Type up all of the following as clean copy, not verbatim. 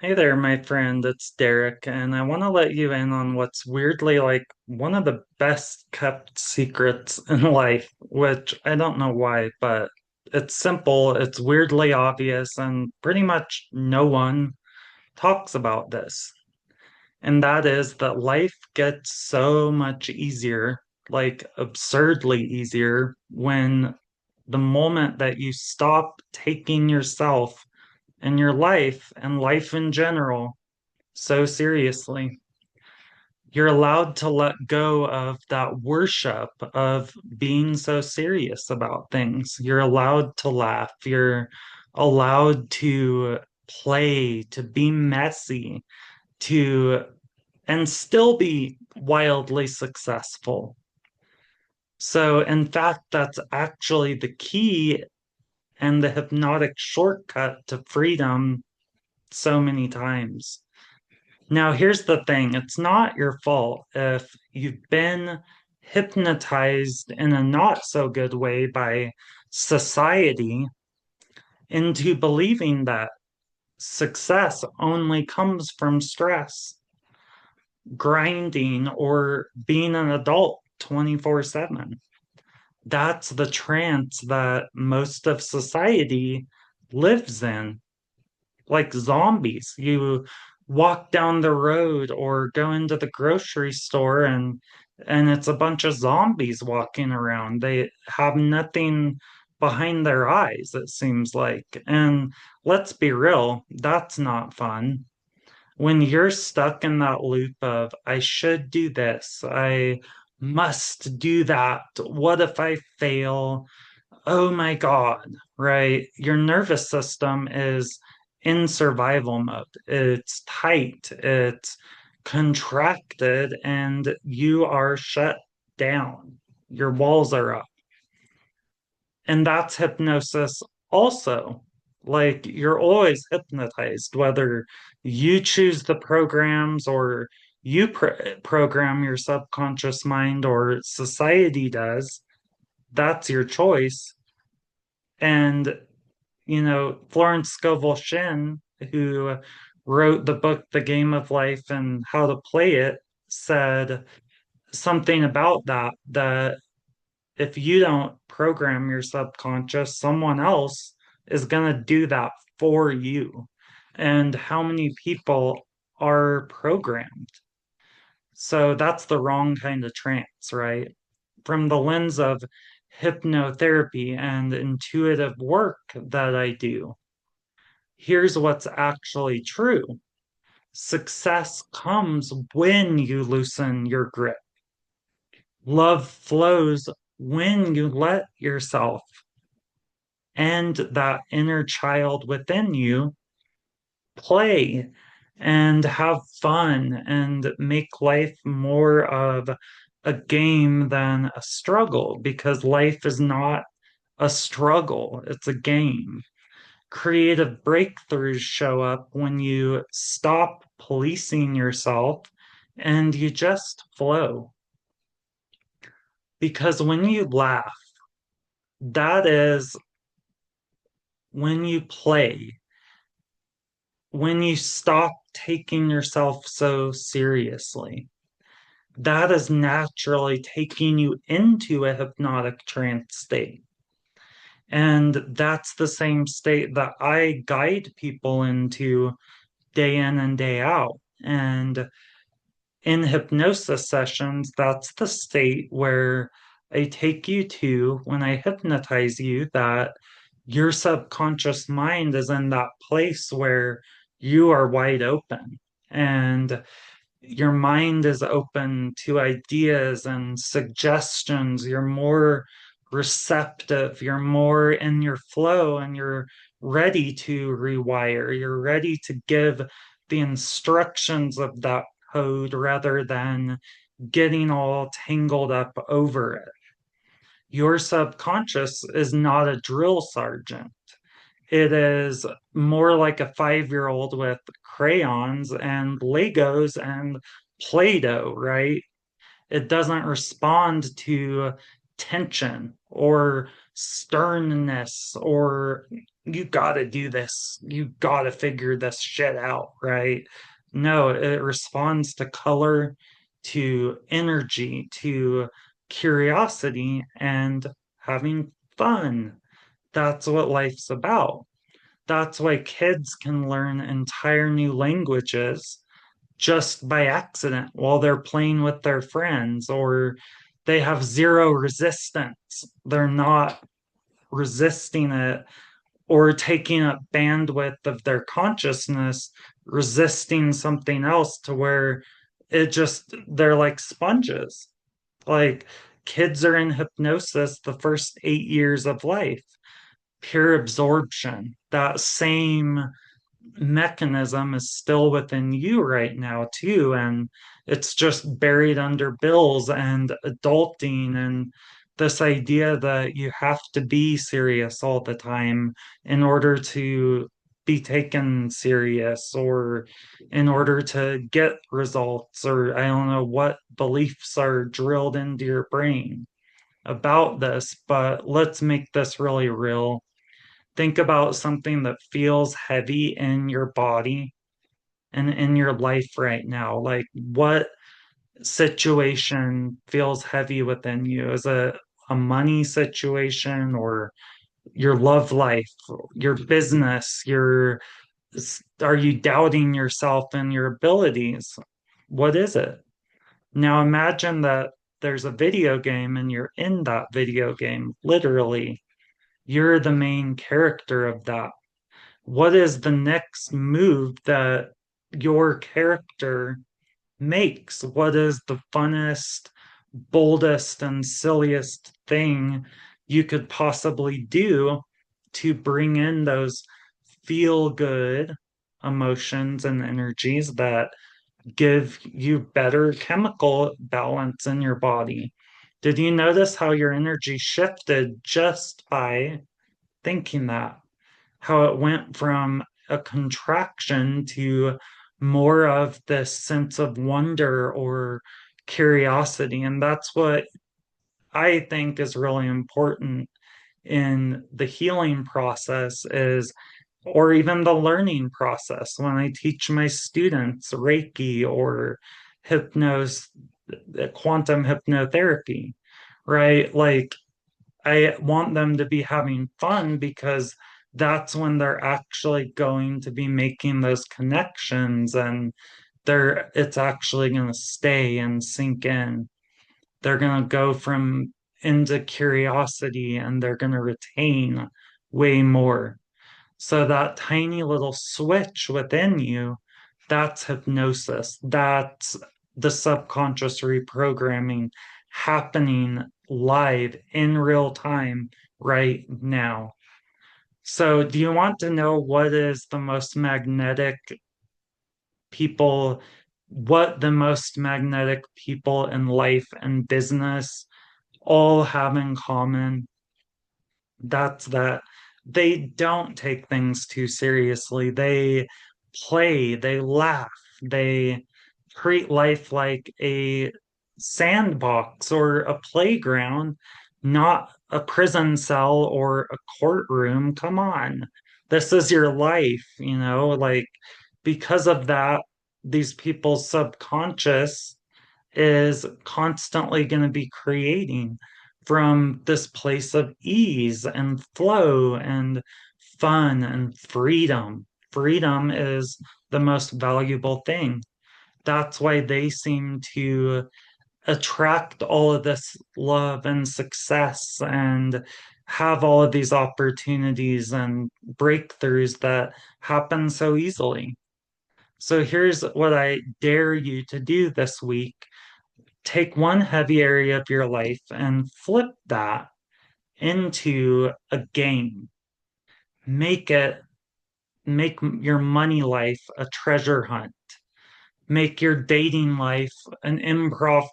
Hey there, my friend. It's Derek, and I want to let you in on what's weirdly like one of the best kept secrets in life, which I don't know why, but it's simple, it's weirdly obvious, and pretty much no one talks about this. And that is that life gets so much easier, like absurdly easier, when the moment that you stop taking yourself and your life and life in general so seriously. You're allowed to let go of that worship of being so serious about things. You're allowed to laugh. You're allowed to play, to be messy, to and still be wildly successful. So, in fact, that's actually the key and the hypnotic shortcut to freedom so many times. Now, here's the thing, it's not your fault if you've been hypnotized in a not so good way by society into believing that success only comes from stress, grinding, or being an adult 24/7. That's the trance that most of society lives in, like zombies. You walk down the road or go into the grocery store and it's a bunch of zombies walking around. They have nothing behind their eyes, it seems like. And let's be real, that's not fun. When you're stuck in that loop of, I should do this, I must do that. What if I fail? Oh my God, right? Your nervous system is in survival mode. It's tight, it's contracted, and you are shut down. Your walls are up. And that's hypnosis also. Like you're always hypnotized, whether you choose the programs or you program your subconscious mind or society does. That's your choice. And Florence Scovel Shinn, who wrote the book The Game of Life and How to Play It, said something about that if you don't program your subconscious, someone else is going to do that for you. And how many people are programmed? So that's the wrong kind of trance, right? From the lens of hypnotherapy and intuitive work that I do, here's what's actually true. Success comes when you loosen your grip. Love flows when you let yourself and that inner child within you play and have fun and make life more of a game than a struggle because life is not a struggle, it's a game. Creative breakthroughs show up when you stop policing yourself and you just flow. Because when you laugh, that is when you play, when you stop taking yourself so seriously. That is naturally taking you into a hypnotic trance state. And that's the same state that I guide people into day in and day out. And in hypnosis sessions, that's the state where I take you to when I hypnotize you, that your subconscious mind is in that place where you are wide open and your mind is open to ideas and suggestions. You're more receptive, you're more in your flow, and you're ready to rewire. You're ready to give the instructions of that code rather than getting all tangled up over it. Your subconscious is not a drill sergeant. It is more like a 5-year-old with crayons and Legos and Play-Doh, right? It doesn't respond to tension or sternness or you gotta do this. You gotta figure this shit out, right? No, it responds to color, to energy, to curiosity, and having fun. That's what life's about. That's why kids can learn entire new languages just by accident while they're playing with their friends, or they have zero resistance. They're not resisting it or taking up bandwidth of their consciousness, resisting something else to where they're like sponges. Like kids are in hypnosis the first 8 years of life, pure absorption. That same mechanism is still within you right now too, and it's just buried under bills and adulting and this idea that you have to be serious all the time in order to be taken serious, or in order to get results, or I don't know what beliefs are drilled into your brain about this. But let's make this really real. Think about something that feels heavy in your body and in your life right now. Like, what situation feels heavy within you? Is it a money situation, or your love life, your business, are you doubting yourself and your abilities? What is it? Now imagine that there's a video game and you're in that video game, literally. You're the main character of that. What is the next move that your character makes? What is the funnest, boldest, and silliest thing you could possibly do to bring in those feel good emotions and energies that give you better chemical balance in your body? Did you notice how your energy shifted just by thinking that? How it went from a contraction to more of this sense of wonder or curiosity. And that's what I think is really important in the healing process is, or even the learning process when I teach my students Reiki or hypnos quantum hypnotherapy, right? Like I want them to be having fun because that's when they're actually going to be making those connections, and it's actually going to stay and sink in. They're going to go from into curiosity and they're going to retain way more. So that tiny little switch within you, that's hypnosis. That's the subconscious reprogramming happening live in real time right now. So, do you want to know what is the most magnetic people, what the most magnetic people in life and business all have in common? That's that they don't take things too seriously. They play, they laugh, they treat life like a sandbox or a playground, not a prison cell or a courtroom. Come on. This is your life, like because of that, these people's subconscious is constantly going to be creating from this place of ease and flow and fun and freedom. Freedom is the most valuable thing. That's why they seem to attract all of this love and success and have all of these opportunities and breakthroughs that happen so easily. So here's what I dare you to do this week. Take one heavy area of your life and flip that into a game. Make it, make your money life a treasure hunt. Make your dating life an improv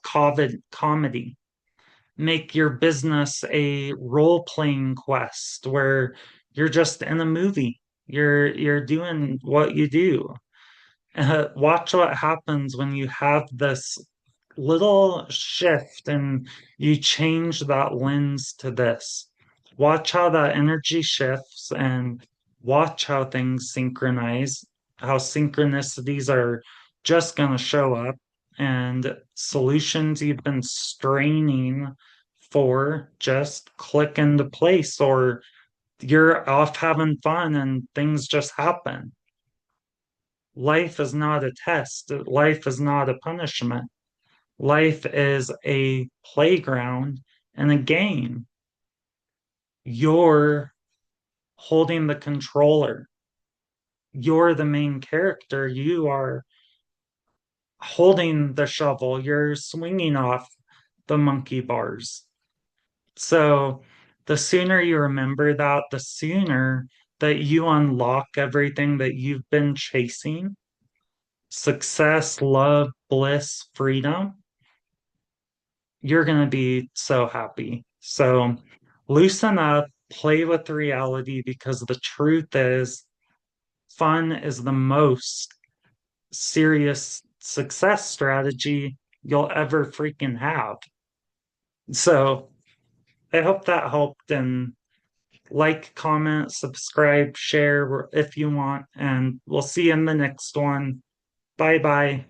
comedy. Make your business a role playing quest where you're just in a movie. You're doing what you do. Watch what happens when you have this little shift and you change that lens to this. Watch how that energy shifts and Watch how things synchronize, how synchronicities are just going to show up, and solutions you've been straining for just click into place, or you're off having fun and things just happen. Life is not a test, life is not a punishment. Life is a playground and a game. You're holding the controller. You're the main character. You are holding the shovel. You're swinging off the monkey bars. So the sooner you remember that, the sooner that you unlock everything that you've been chasing, success, love, bliss, freedom, you're going to be so happy. So loosen up, play with reality, because the truth is, fun is the most serious success strategy you'll ever freaking have. So I hope that helped, and like, comment, subscribe, share if you want, and we'll see you in the next one. Bye bye.